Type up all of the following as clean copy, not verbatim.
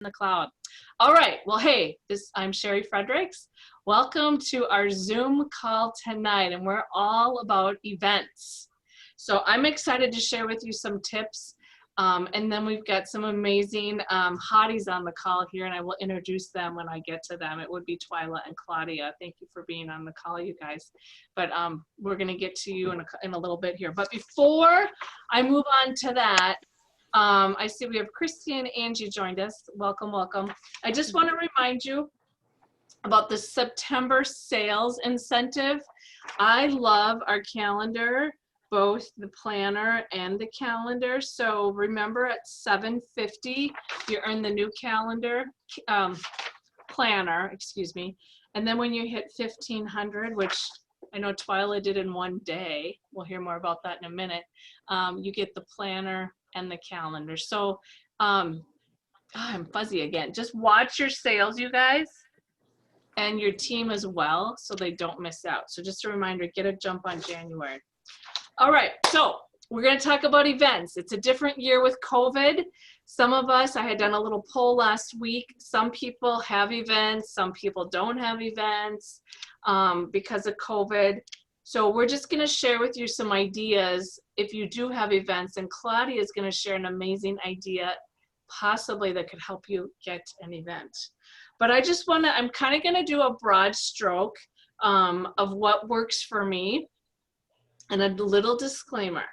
the cloud. All right, well, hey, I'm Sherry Fredericks. Welcome to our Zoom call tonight, and we're all about events. So I'm excited to share with you some tips, and then we've got some amazing hotties on the call here, and I will introduce them when I get to them. It would be Twyla and Claudia. Thank you for being on the call, you guys. But we're gonna get to you in a little bit here. But before I move on to that, I see we have Christy and Angie joined us. Welcome, welcome. I just want to remind you about the September sales incentive. I love our calendar, both the planner and the calendar. So remember at $750, you earn the new calendar, planner, excuse me. And then when you hit $1,500, which I know Twyla did in one day, we'll hear more about that in a minute, you get the planner and the calendar. So I'm fuzzy again. Just watch your sales, you guys, and your team as well, so they don't miss out. So just a reminder, get a jump on January. All right, so we're going to talk about events. It's a different year with COVID. Some of us, I had done a little poll last week. Some people have events, some people don't have events because of COVID. So we're just going to share with you some ideas if you do have events, and Claudia is going to share an amazing idea possibly that could help you get an event. But I just want to, I'm kind of going to do a broad stroke of what works for me, and a little disclaimer.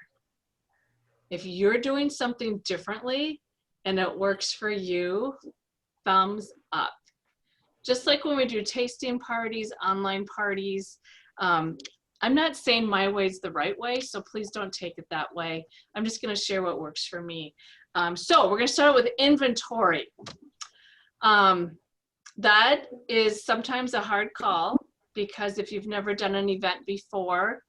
If you're doing something differently and it works for you, thumbs up. Just like when we do tasting parties, online parties, I'm not saying my way is the right way, so please don't take it that way. I'm just going to share what works for me. So we're going to start with inventory. That is sometimes a hard call, because if you've never done an event before,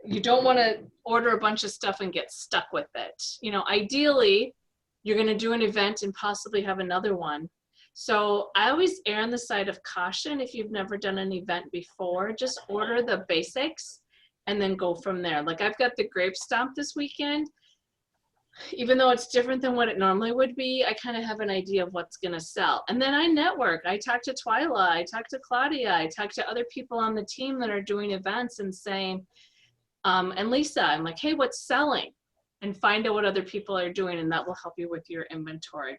you don't want to order a bunch of stuff and get stuck with it. You know, ideally, you're going to do an event and possibly have another one. So I always err on the side of caution. If you've never done an event before, just order the basics and then go from there. Like I've got the grape stomp this weekend. Even though it's different than what it normally would be, I kind of have an idea of what's going to sell. And then I network. I talk to Twyla, I talk to Claudia, I talk to other people on the team that are doing events and saying, and Lisa, I'm like, hey, what's selling? And find out what other people are doing, and that will help you with your inventory.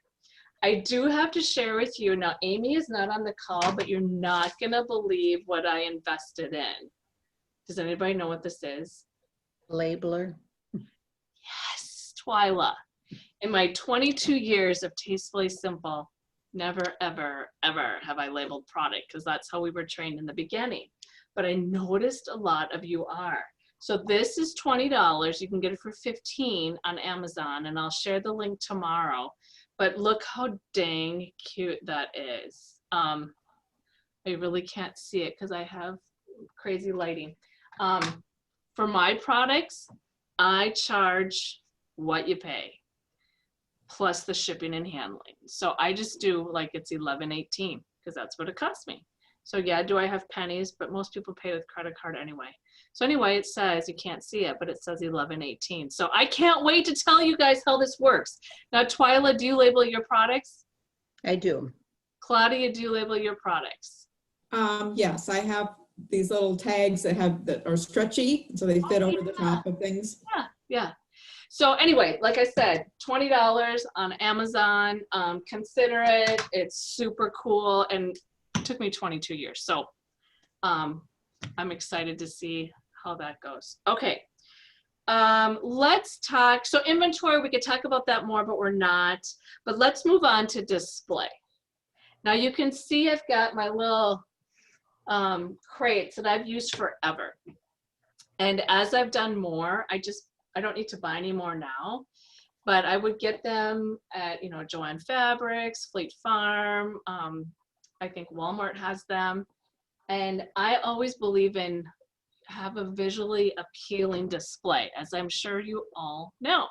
I do have to share with you, now Amy is not on the call, but you're not gonna believe what I invested in. Does anybody know what this is? Labeler. Yes, Twyla. In my 22 years of Tastefully Simple, never, ever, ever have I labeled product, because that's how we were trained in the beginning. But I noticed a lot of you are. So this is $20. You can get it for $15 on Amazon, and I'll share the link tomorrow. But look how dang cute that is. I really can't see it because I have crazy lighting. For my products, I charge what you pay, plus the shipping and handling. So I just do like it's $11.18 because that's what it costs me. So yeah, do I have pennies? But most people pay with credit card anyway. So anyway, it says, you can't see it, but it says $11.18. So I can't wait to tell you guys how this works. Now, Twyla, do you label your products? I do. Claudia, do you label your products? Yes, I have these little tags that are stretchy, so they fit over the top of things. Yeah, yeah. So anyway, like I said, $20 on Amazon. Consider it. It's super cool, and it took me 22 years. So I'm excited to see how that goes. Okay, let's talk. So inventory, we could talk about that more, but we're not. But let's move on to display. Now you can see I've got my little crates that I've used forever. And as I've done more, I don't need to buy any more now, but I would get them at, you know, Joann Fabrics, Fleet Farm. I think Walmart has them. And I always believe in have a visually appealing display, as I'm sure you all know.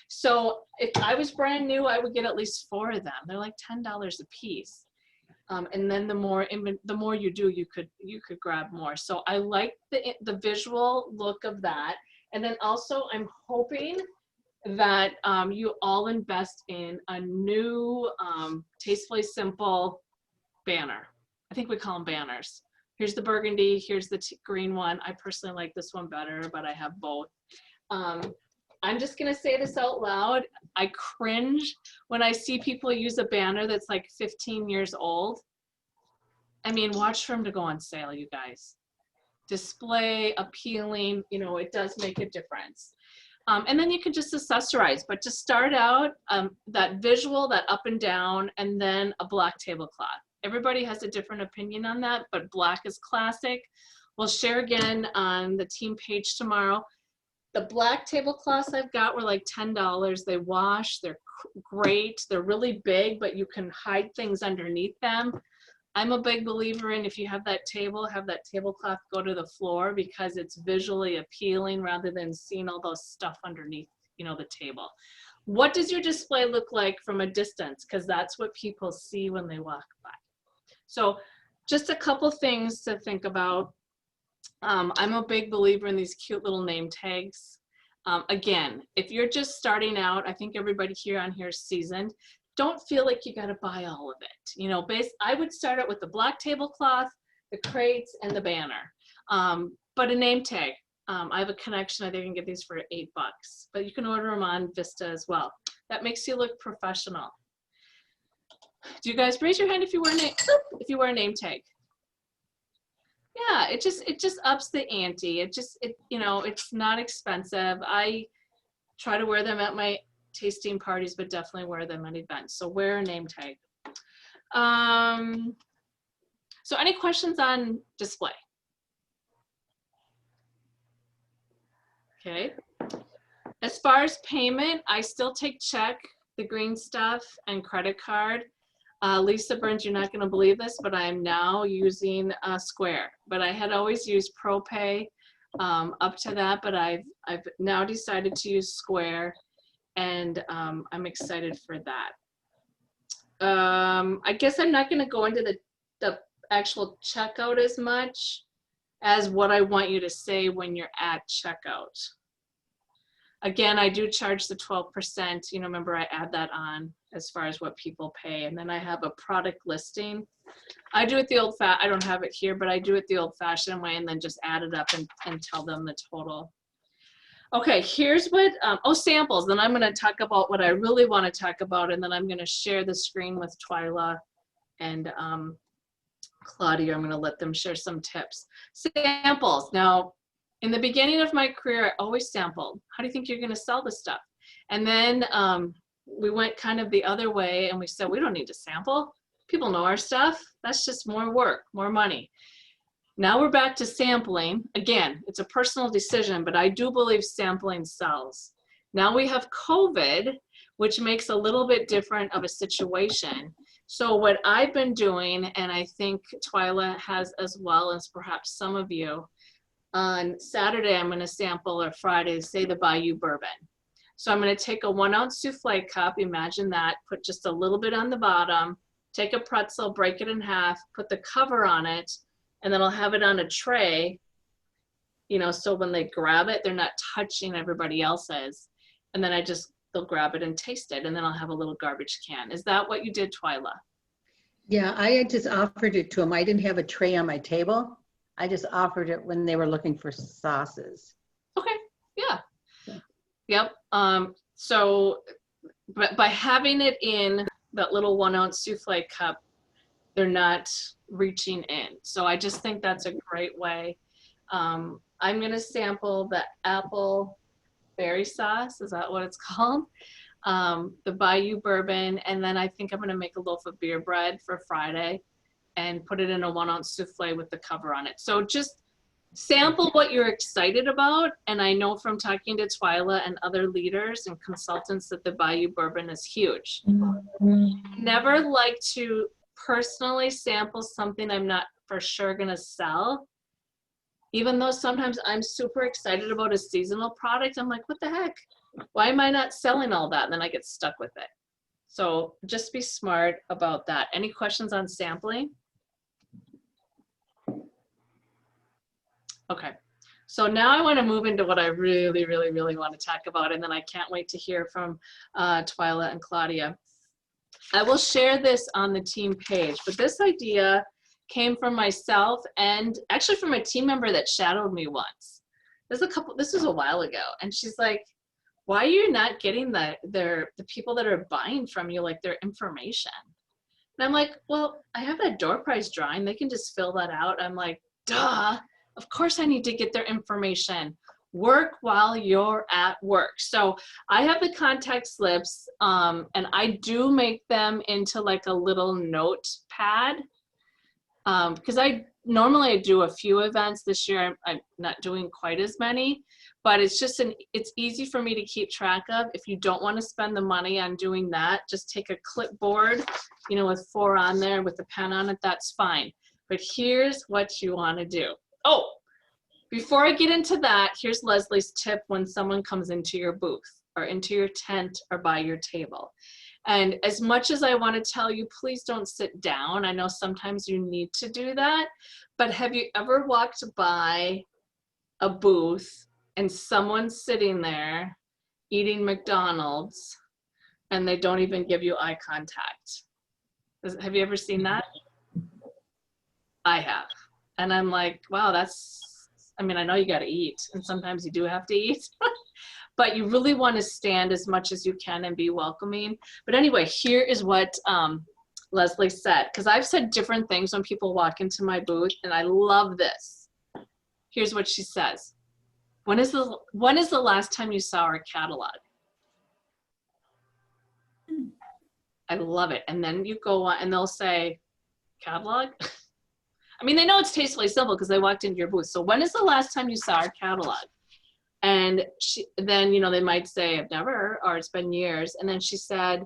So if I was brand new, I would get at least 4 of them. They're like $10 a piece. And then the more you do, you could grab more. So I like the visual look of that. And then also I'm hoping that you all invest in a new Tastefully Simple banner. I think we call them banners. Here's the burgundy, here's the green one. I personally like this one better, but I have both. I'm just gonna say this out loud. I cringe when I see people use a banner that's like 15 years old. I mean, watch for them to go on sale, you guys. Display, appealing, you know, it does make a difference. And then you can just accessorize, but just start out that visual, that up and down, and then a black tablecloth. Everybody has a different opinion on that, but black is classic. We'll share again on the team page tomorrow. The black tablecloths I've got were like $10. They wash, they're great, they're really big, but you can hide things underneath them. I'm a big believer in, if you have that table, have that tablecloth go to the floor, because it's visually appealing rather than seeing all those stuff underneath, you know, the table. What does your display look like from a distance? Because that's what people see when they walk by. So just a couple things to think about. I'm a big believer in these cute little name tags. Again, if you're just starting out, I think everybody here on here is seasoned. Don't feel like you got to buy all of it. You know, I would start out with the black tablecloth, the crates, and the banner. But a name tag, I have a connection. I think I can get these for $8, but you can order them on Vista as well. That makes you look professional. Do you guys raise your hand if you wear a name tag? Yeah, it just ups the ante. You know, it's not expensive. I try to wear them at my tasting parties, but definitely wear them at events. So wear a name tag. So any questions on display? Okay. As far as payment, I still take check, the green stuff, and credit card. Lisa Burns, you're not going to believe this, but I am now using Square. But I had always used ProPay up to that, but I've now decided to use Square, and I'm excited for that. I guess I'm not going to go into the actual checkout as much as what I want you to say when you're at checkout. Again, I do charge the 12%. You know, remember I add that on as far as what people pay. And then I have a product listing. I do it the I don't have it here, but I do it the old-fashioned way and then just add it up and tell them the total. Okay, here's what, samples. Then I'm going to talk about what I really want to talk about, and then I'm going to share the screen with Twyla and Claudia. I'm going to let them share some tips. Samples. Now, in the beginning of my career, I always sampled. How do you think you're going to sell this stuff? And then we went kind of the other way, and we said, we don't need to sample. People know our stuff. That's just more work, more money. Now we're back to sampling. Again, it's a personal decision, but I do believe sampling sells. Now we have COVID, which makes a little bit different of a situation. So what I've been doing, and I think Twyla has as well as perhaps some of you, on Saturday I'm going to sample, or Friday, say the Bayou Bourbon. So I'm going to take a 1-ounce souffle cup, imagine that, put just a little bit on the bottom, take a pretzel, break it in half, put the cover on it, and then I'll have it on a tray, you know, so when they grab it, they're not touching everybody else's. And then they'll grab it and taste it, and then I'll have a little garbage can. Is that what you did, Twyla? Yeah, I just offered it to them. I didn't have a tray on my table. I just offered it when they were looking for sauces. Okay, yeah. Yep. So but by having it in that little 1-ounce souffle cup, they're not reaching in. So I just think that's a great way. I'm going to sample the apple berry sauce. Is that what it's called? The Bayou Bourbon. And then I think I'm going to make a loaf of beer bread for Friday and put it in a 1-ounce souffle with the cover on it. So just sample what you're excited about. And I know from talking to Twyla and other leaders and consultants that the Bayou Bourbon is huge. Never like to personally sample something I'm not for sure going to sell. Even though sometimes I'm super excited about a seasonal product, I'm like, what the heck? Why am I not selling all that? And then I get stuck with it. So just be smart about that. Any questions on sampling? Okay. So now I want to move into what I really, really, really want to talk about, and then I can't wait to hear from Twyla and Claudia. I will share this on the team page, but this idea came from myself and actually from a team member that shadowed me once. This was a while ago, and she's like, why are you not getting the people that are buying from you, like, their information? And I'm like, well, I have that door prize drawing. They can just fill that out. I'm like, duh, of course I need to get their information. Work while you're at work. So I have the contact slips, and I do make them into like a little notepad, because normally I do a few events. This year I'm not doing quite as many, but it's just it's easy for me to keep track of. If you don't want to spend the money on doing that, just take a clipboard, you know, with 4 on there with a pen on it, that's fine. But here's what you want to do. Oh, before I get into that, here's Leslie's tip when someone comes into your booth or into your tent or by your table. And as much as I want to tell you, please don't sit down. I know sometimes you need to do that, but have you ever walked by a booth and someone's sitting there eating McDonald's and they don't even give you eye contact? Have you ever seen that? I have. And I'm like, wow, I mean, I know you got to eat, and sometimes you do have to eat, but you really want to stand as much as you can and be welcoming. But anyway, here is what Leslie said, because I've said different things when people walk into my booth, and I love this. Here's what she says. When is the last time you saw our catalog? I love it. And then you go on and they'll say, catalog? I mean, they know it's Tastefully Simple because they walked into your booth. So when is the last time you saw our catalog? And then, you know, they might say, I've never, or it's been years. And then she said,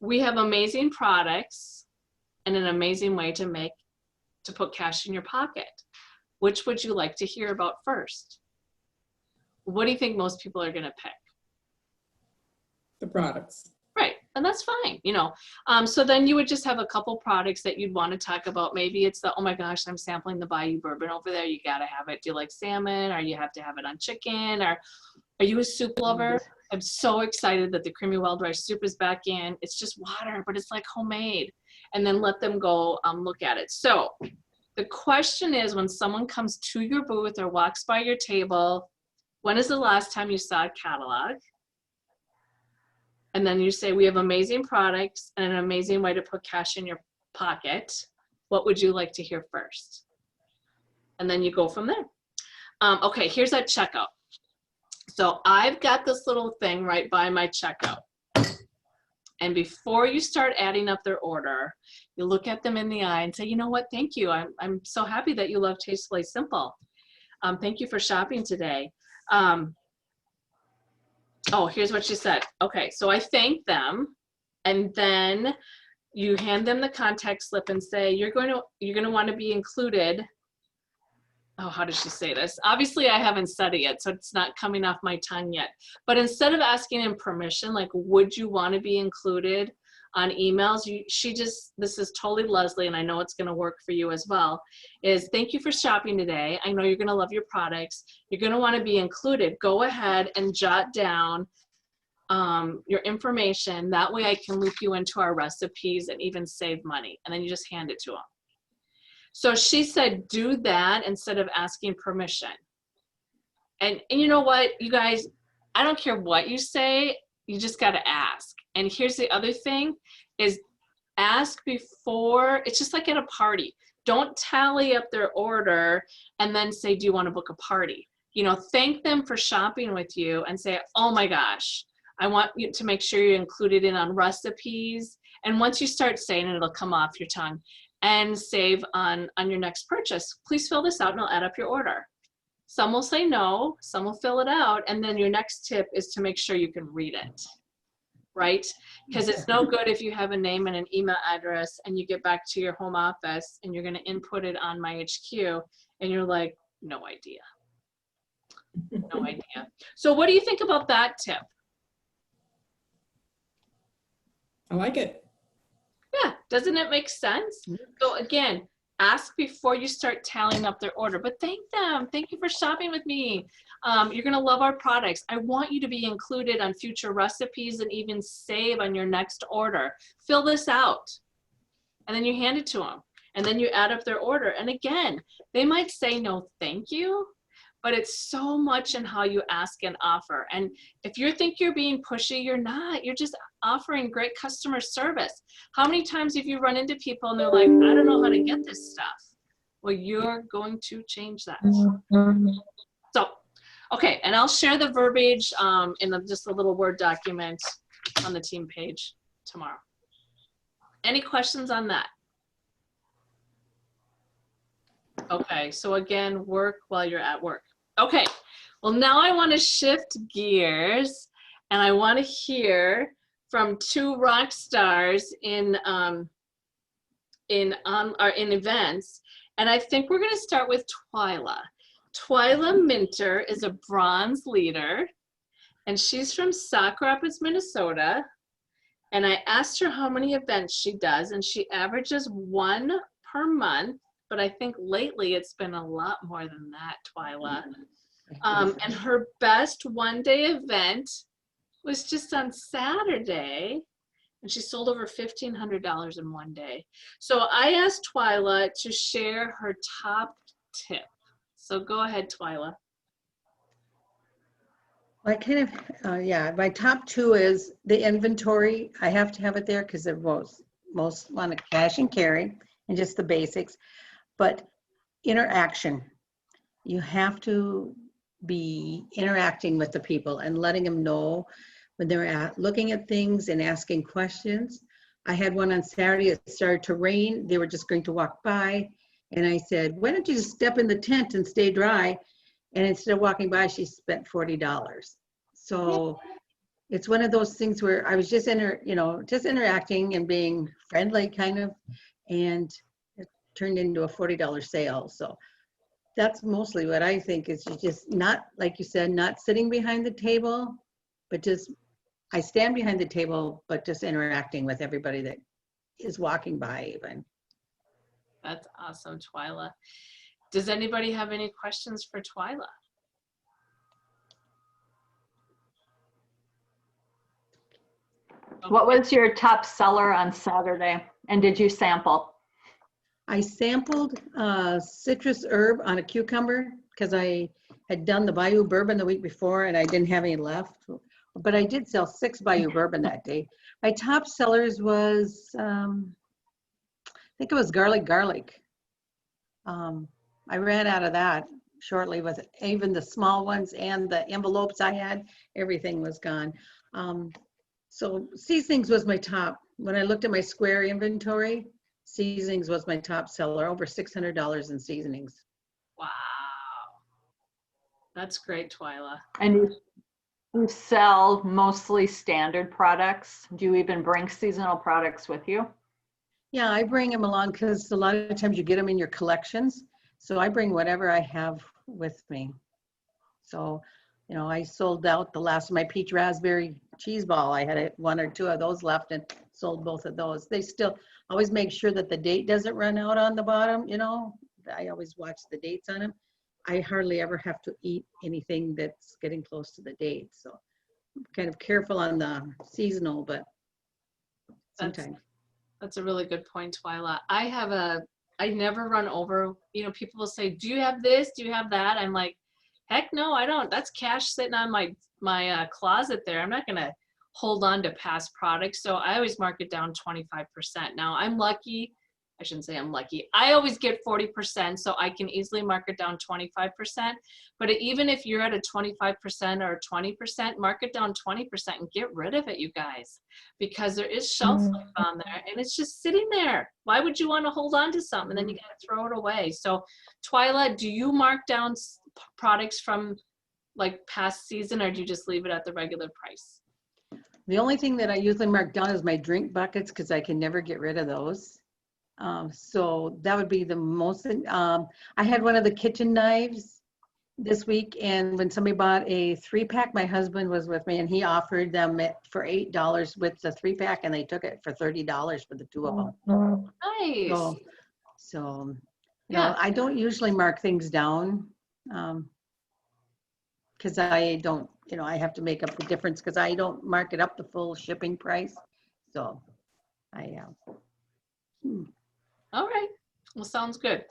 we have amazing products and an amazing way to put cash in your pocket. Which would you like to hear about first? What do you think most people are going to pick? The products. Right, and that's fine, you know. So then you would just have a couple products that you'd want to talk about. Maybe it's oh my gosh, I'm sampling the Bayou Bourbon over there. You got to have it. Do you like salmon, or you have to have it on chicken, or are you a soup lover? I'm so excited that the Creamy Wild Rice Soup is back in. It's just water, but it's like homemade. And then let them go look at it. So the question is, when someone comes to your booth or walks by your table, when is the last time you saw a catalog? And then you say, we have amazing products and an amazing way to put cash in your pocket. What would you like to hear first? And then you go from there. Okay, here's that checkout. So I've got this little thing right by my checkout. And before you start adding up their order, you look at them in the eye and say, you know what, thank you. I'm so happy that you love Tastefully Simple. Thank you for shopping today. Oh, here's what she said. Okay, so I thank them, and then you hand them the contact slip and say, you're going to want to be included. Oh, how does she say this? Obviously, I haven't said it yet, so it's not coming off my tongue yet. But instead of asking him permission, like, would you want to be included on emails? This is totally Leslie, and I know it's going to work for you as well, is thank you for shopping today. I know you're going to love your products. You're going to want to be included. Go ahead and jot down your information. That way I can loop you into our recipes and even save money. And then you just hand it to them. So she said, do that instead of asking permission. And you know what, you guys, I don't care what you say, you just got to ask. And here's the other thing is ask before. It's just like at a party. Don't tally up their order and then say, do you want to book a party? You know, thank them for shopping with you and say, oh my gosh, I want you to make sure you're included in on recipes. And once you start saying it, it'll come off your tongue. And save on your next purchase. Please fill this out and I'll add up your order. Some will say no, some will fill it out, and then your next tip is to make sure you can read it, right? Because it's no good if you have a name and an email address and you get back to your home office and you're going to input it on My HQ and you're like, no idea. No idea. So what do you think about that tip? I like it. Yeah, doesn't it make sense? So again, ask before you start tallying up their order, but thank them. Thank you for shopping with me. You're gonna love our products. I want you to be included on future recipes and even save on your next order. Fill this out. And then you hand it to them. And then you add up their order. And again, they might say no, thank you, but it's so much in how you ask and offer. And if you think you're being pushy, you're not. You're just offering great customer service. How many times have you run into people and they're like, I don't know how to get this stuff? Well, you're going to change that. So, okay, and I'll share the verbiage in just a little Word document on the team page tomorrow. Any questions on that? Okay, so again, work while you're at work. Okay, well now I want to shift gears and I want to hear from two rock stars in events, and I think we're going to start with Twyla. Twyla Minter is a bronze leader, and she's from Sauk Rapids, Minnesota. And I asked her how many events she does, and she averages 1 per month. But I think lately it's been a lot more than that, Twyla. And her best one-day event was just on Saturday, and she sold over $1,500 in one day. So I asked Twyla to share her top tip. So go ahead, Twyla. I kind of, yeah, my top 2 is the inventory. I have to have it there because they're most want to cash and carry and just the basics. But interaction, you have to be interacting with the people and letting them know when they're looking at things and asking questions. I had one on Saturday, it started to rain. They were just going to walk by. And I said, why don't you just step in the tent and stay dry? And instead of walking by, she spent $40. So it's one of those things where I was just interacting and being friendly kind of, and it turned into a $40 sale. So that's mostly what I think is just not, like you said, not sitting behind the table, but just, I stand behind the table, but just interacting with everybody that is walking by even. That's awesome, Twyla. Does anybody have any questions for Twyla? What was your top seller on Saturday, and did you sample? I sampled citrus herb on a cucumber because I had done the Bayou bourbon the week before and I didn't have any left. But I did sell 6 Bayou bourbon that day. My top sellers was, I think it was garlic. I ran out of that shortly with even the small ones and the envelopes I had, everything was gone. So seasonings was my top. When I looked at my square inventory, seasonings was my top seller, over $600 in seasonings. Wow. That's great, Twyla. And you sell mostly standard products. Do you even bring seasonal products with you? Yeah, I bring them along because a lot of times you get them in your collections. So I bring whatever I have with me. So, you know, I sold out the last of my peach raspberry cheese ball. I had 1 or 2 of those left and sold both of those. They still always make sure that the date doesn't run out on the bottom, you know. I always watch the dates on them. I hardly ever have to eat anything that's getting close to the date. So I'm kind of careful on the seasonal, but sometimes. That's a really good point, Twyla. I never run over, you know, people will say, do you have this? Do you have that? I'm like, heck no, I don't. That's cash sitting on my closet there. I'm not going to hold on to past products. So I always mark it down 25%. Now I'm lucky. I shouldn't say I'm lucky. I always get 40%, so I can easily mark it down 25%. But even if you're at a 25% or 20%, mark it down 20% and get rid of it, you guys, because there is shelf life on there and it's just sitting there. Why would you want to hold on to something and then you got to throw it away? So Twyla, do you mark down products from like past season, or do you just leave it at the regular price? The only thing that I usually mark down is my drink buckets because I can never get rid of those. So that would be the most. I had one of the kitchen knives this week, and when somebody bought a 3-pack, my husband was with me and he offered them it for $8 with the 3-pack, and they took it for $30 for the 2 of them. Nice. So You know, Yeah. I don't usually mark things down. Because I don't, you know, I have to make up the difference because I don't mark it up the full shipping price. So I, All right. Well, sounds good.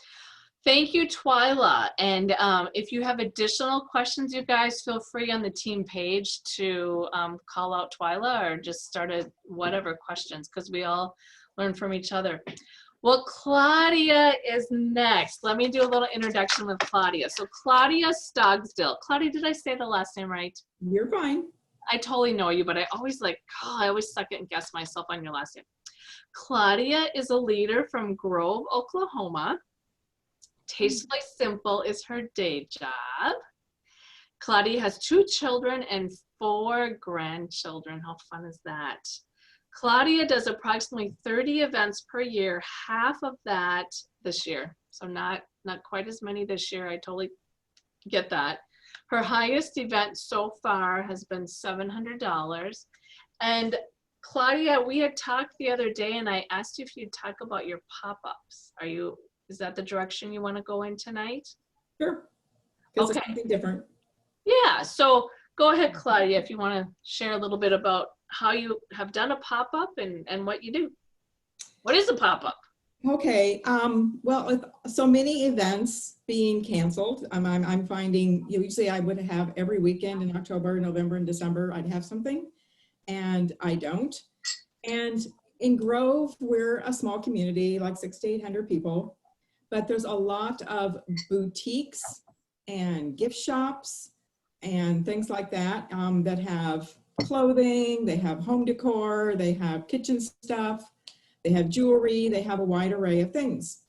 Thank you, Twyla. And if you have additional questions, you guys feel free on the team page to call out Twyla or just start a whatever questions because we all learn from each other. Well, Claudia is next. Let me do a little introduction with Claudia. So Claudia Stogsdill. Claudia, did I say the last name right? You're fine. I totally know you, but I always I always second guess myself on your last name. Claudia is a leader from Grove, Oklahoma. Tastefully Simple is her day job. Claudia has 2 children and 4 grandchildren. How fun is that? Claudia does approximately 30 events per year, half of that this year. So not quite as many this year. I totally get that. Her highest event so far has been $700. And Claudia, we had talked the other day and I asked you if you'd talk about your pop-ups. Is that the direction you want to go in tonight? Sure. Because Okay. it's something different. Yeah, so go ahead, Claudia, if you want to share a little bit about how you have done a pop-up and what you do. What is a pop-up? Okay, well, with so many events being canceled, I'm finding, usually I would have every weekend in October, November, and December, I'd have something, and I don't. And in Grove, we're a small community, like 600 to 800 people, but there's a lot of boutiques and gift shops and things like that that have clothing, they have home decor, they have kitchen stuff, they have jewelry, they have a wide array of things.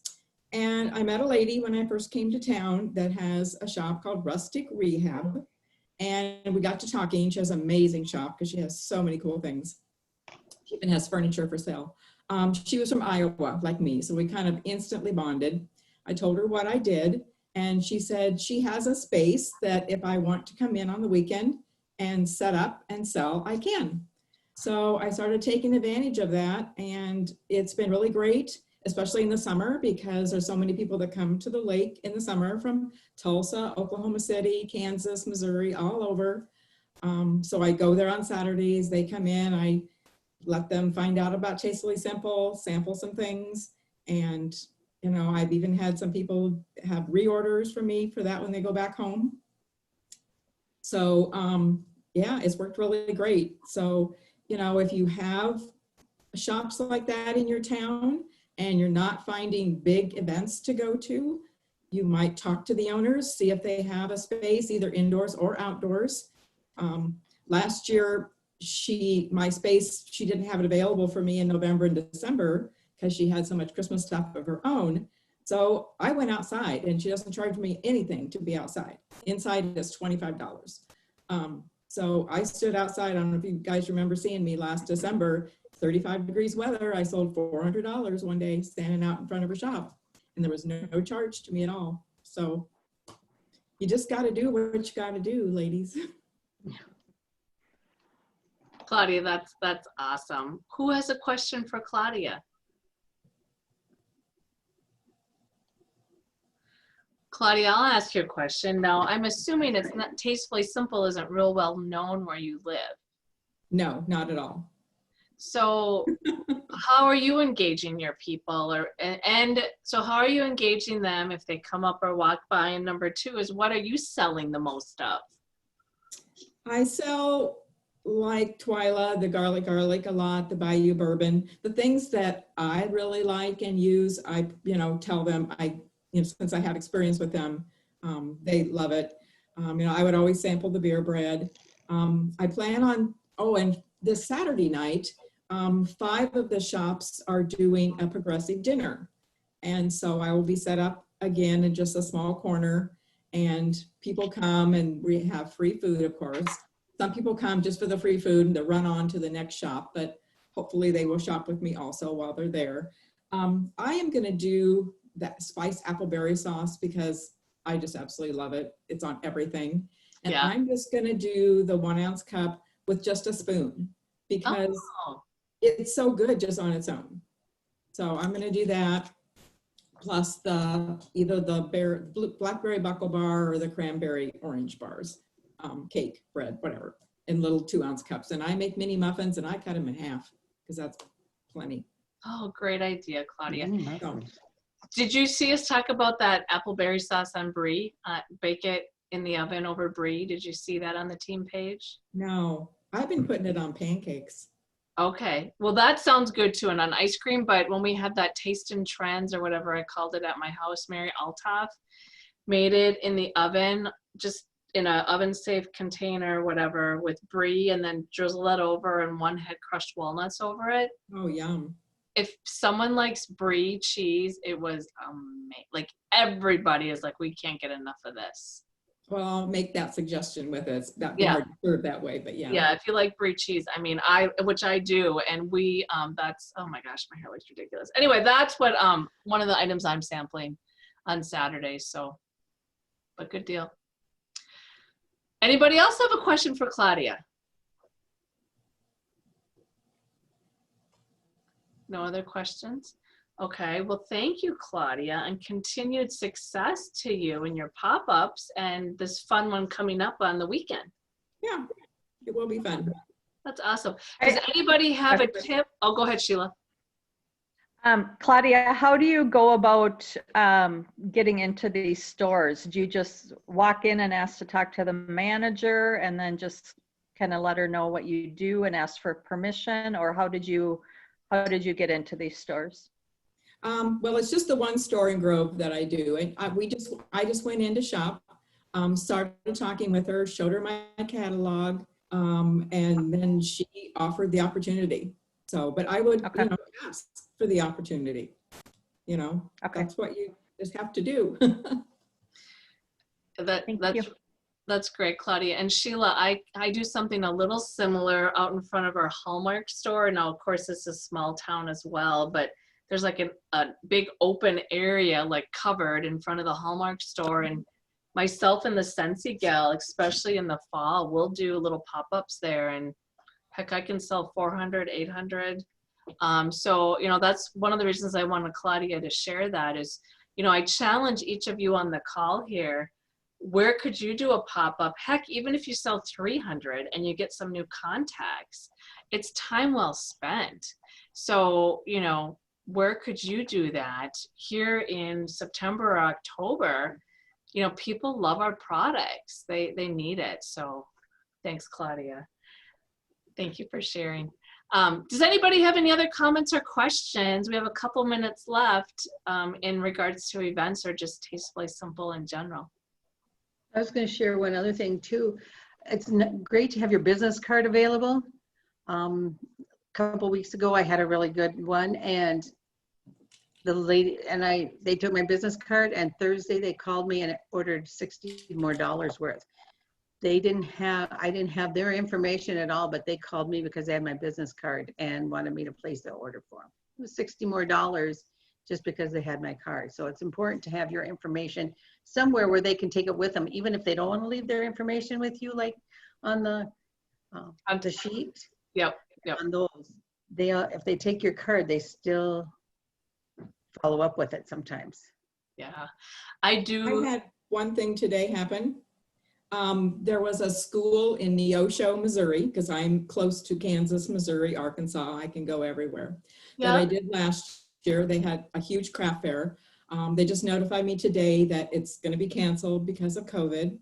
And I met a lady when I first came to town that has a shop called Rustic Rehab. And we got to talking. She has an amazing shop because she has so many cool things. She even has furniture for sale. She was from Iowa, like me, so we kind of instantly bonded. I told her what I did, and she said she has a space that if I want to come in on the weekend and set up and sell, I can. So I started taking advantage of that, and it's been really great, especially in the summer, because there's so many people that come to the lake in the summer from Tulsa, Oklahoma City, Kansas, Missouri, all over. So I go there on Saturdays, they come in, I let them find out about Tastefully Simple, sample some things, and you know, I've even had some people have reorders from me for that when they go back home. So yeah, it's worked really great. So, you know, if you have shops like that in your town and you're not finding big events to go to, you might talk to the owners, see if they have a space, either indoors or outdoors. Last year, my space, she didn't have it available for me in November and December because she had so much Christmas stuff of her own. So I went outside, and she doesn't charge me anything to be outside. Inside is $25. So I stood outside. I don't know if you guys remember seeing me last December, 35 degrees weather. I sold $400 one day standing out in front of her shop, and there was no charge to me at all. So you just got to do what you got to do, ladies. Claudia, that's awesome. Who has a question for Claudia? Claudia, I'll ask you a question. Now, I'm assuming it's not Tastefully Simple isn't real well known where you live. No, not at all. So how are you engaging your people, and so how are you engaging them if they come up or walk by? And number 2 is, what are you selling the most of? I sell, like Twyla, the garlic a lot, the Bayou bourbon, the things that I really like and use. I, tell them, since I have experience with them, they love it. I would always sample the beer bread. I plan on, and this Saturday night, 5 of the shops are doing a progressive dinner. And so I will be set up again in just a small corner, and people come, and we have free food, of course. Some people come just for the free food and to run on to the next shop, but hopefully they will shop with me also while they're there. I am gonna do that spiced appleberry sauce because I just absolutely love it. It's on everything. And Yeah. I'm just gonna do the 1 ounce cup with just a spoon because Oh, it's so good just on its own. So I'm gonna do that. plus either the blackberry buckle bar or the cranberry orange bars, cake, bread, whatever, in little 2-ounce cups. And I make mini muffins and I cut them in half because that's plenty. Oh, great idea, Claudia. So, Did you see us talk about that appleberry sauce on brie? Bake it in the oven over brie. Did you see that on the team page? no, I've been putting it on pancakes. Okay, well, that sounds good too, and on ice cream, but when we had that Taste and Trends or whatever I called it at my house, Mary Altoff made it in the oven, just in a oven-safe container, whatever, with brie, and then drizzle it over, and one had crushed walnuts over it. Oh, yum. If someone likes brie cheese, it was amazing. Like, everybody is like, we can't get enough of this. Well, I'll make that suggestion with it. It's not Yeah. hard to serve that way, but yeah. Yeah, if you like brie cheese, I mean, which I do, and we, that's, oh my gosh, my hair looks ridiculous. Anyway, that's what, one of the items I'm sampling on Saturday, so, but good deal. Anybody else have a question for Claudia? No other questions? Okay, well, thank you, Claudia, and continued success to you and your pop-ups and this fun one coming up on the weekend. Yeah, it will be fun. That's awesome. Does anybody have a tip? Oh, go ahead, Sheila. Claudia, how do you go about getting into these stores? Do you just walk in and ask to talk to the manager and then just kind of let her know what you do and ask for permission? Or how did you get into these stores? Well, it's just the one store in Grove that I do. I just went in to shop, started talking with her, showed her my catalog, and then she offered the opportunity. So, but I would, Okay. Ask for the opportunity. Okay. That's what you just have to do. Thank you. That's great, Claudia. And Sheila, I do something a little similar out in front of our Hallmark store. Now, of course, this is a small town as well, but there's like a big open area, like covered in front of the Hallmark store. And myself and the Scentsy gal, especially in the fall, we'll do little pop-ups there. And heck, I can sell 400, 800. So, that's one of the reasons I wanted Claudia to share that is, I challenge each of you on the call here. Where could you do a pop-up? Heck, even if you sell 300 and you get some new contacts, it's time well spent. So, where could you do that? Here in September or October, people love our products. They need it. So thanks, Claudia. Thank you for sharing. Does anybody have any other comments or questions? We have a couple minutes left in regards to events or just Tastefully Simple in general. I was going to share one other thing too. It's great to have your business card available. A couple weeks ago, I had a really good one, and the lady and they took my business card, and Thursday they called me and ordered $60 more worth. I didn't have their information at all, but they called me because they had my business card and wanted me to place the order for them. It was $60 more just because they had my card. So it's important to have your information somewhere where they can take it with them, even if they don't want to leave their information with you, like on the sheet. Yep. On those, if they take your card, they still follow up with it sometimes. Yeah, I do. I had one thing today happen. There was a school in Neosho, Missouri, because I'm close to Kansas, Missouri, Arkansas. I can go everywhere. That I did last year. They had a huge craft fair. They just notified me today that it's going to be canceled because of COVID.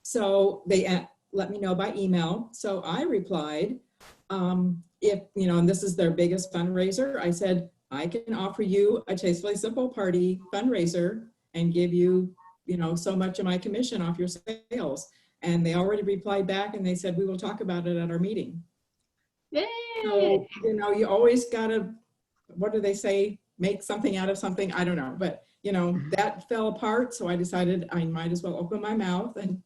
So they let me know by email. So I replied, if, and this is their biggest fundraiser, I said, I can offer you a Tastefully Simple party fundraiser and give you, so much of my commission off your sales. And they already replied back and they said, we will talk about it at our meeting. Yay! So, you always gotta, what do they say? Make something out of something. I don't know, but that fell apart. So I decided I might as well open my mouth and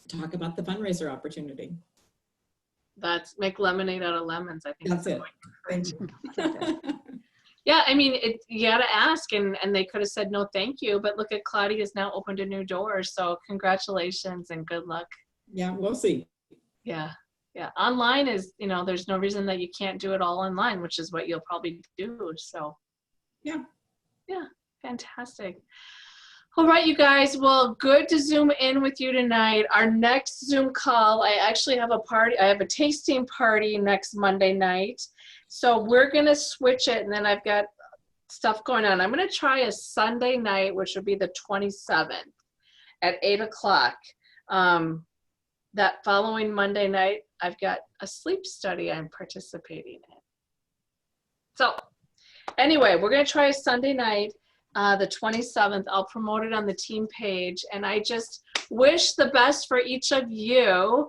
talk about the fundraiser opportunity. That's make lemonade out of lemons. I think That's it. Thank you. Yeah, I mean, you got to ask, and they could have said no, thank you. But look at Claudia's now opened a new door. So congratulations and good luck. Yeah, we'll see. Yeah. Online is, there's no reason that you can't do it all online, which is what you'll probably do. So. Yeah. Fantastic. All right, you guys. Well, good to Zoom in with you tonight. Our next Zoom call, I actually have a party. I have a tasting party next Monday night. So we're going to switch it, and then I've got stuff going on. I'm going to try a Sunday night, which would be the 27th at 8 o'clock. That following Monday night, I've got a sleep study I'm participating in. So anyway, we're going to try a Sunday night, the 27th. I'll promote it on the team page. And I just wish the best for each of you.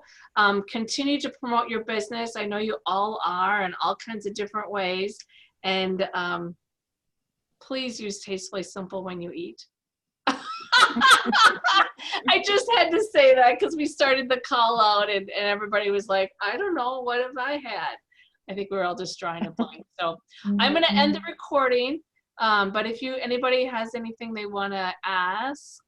Continue to promote your business. I know you all are in all kinds of different ways. And please use Tastefully Simple when you eat. I just had to say that because we started the call out and everybody was like, I don't know, what have I had? I think we're all just drawing a blank. So I'm going to end the recording. But if anybody has anything they want to ask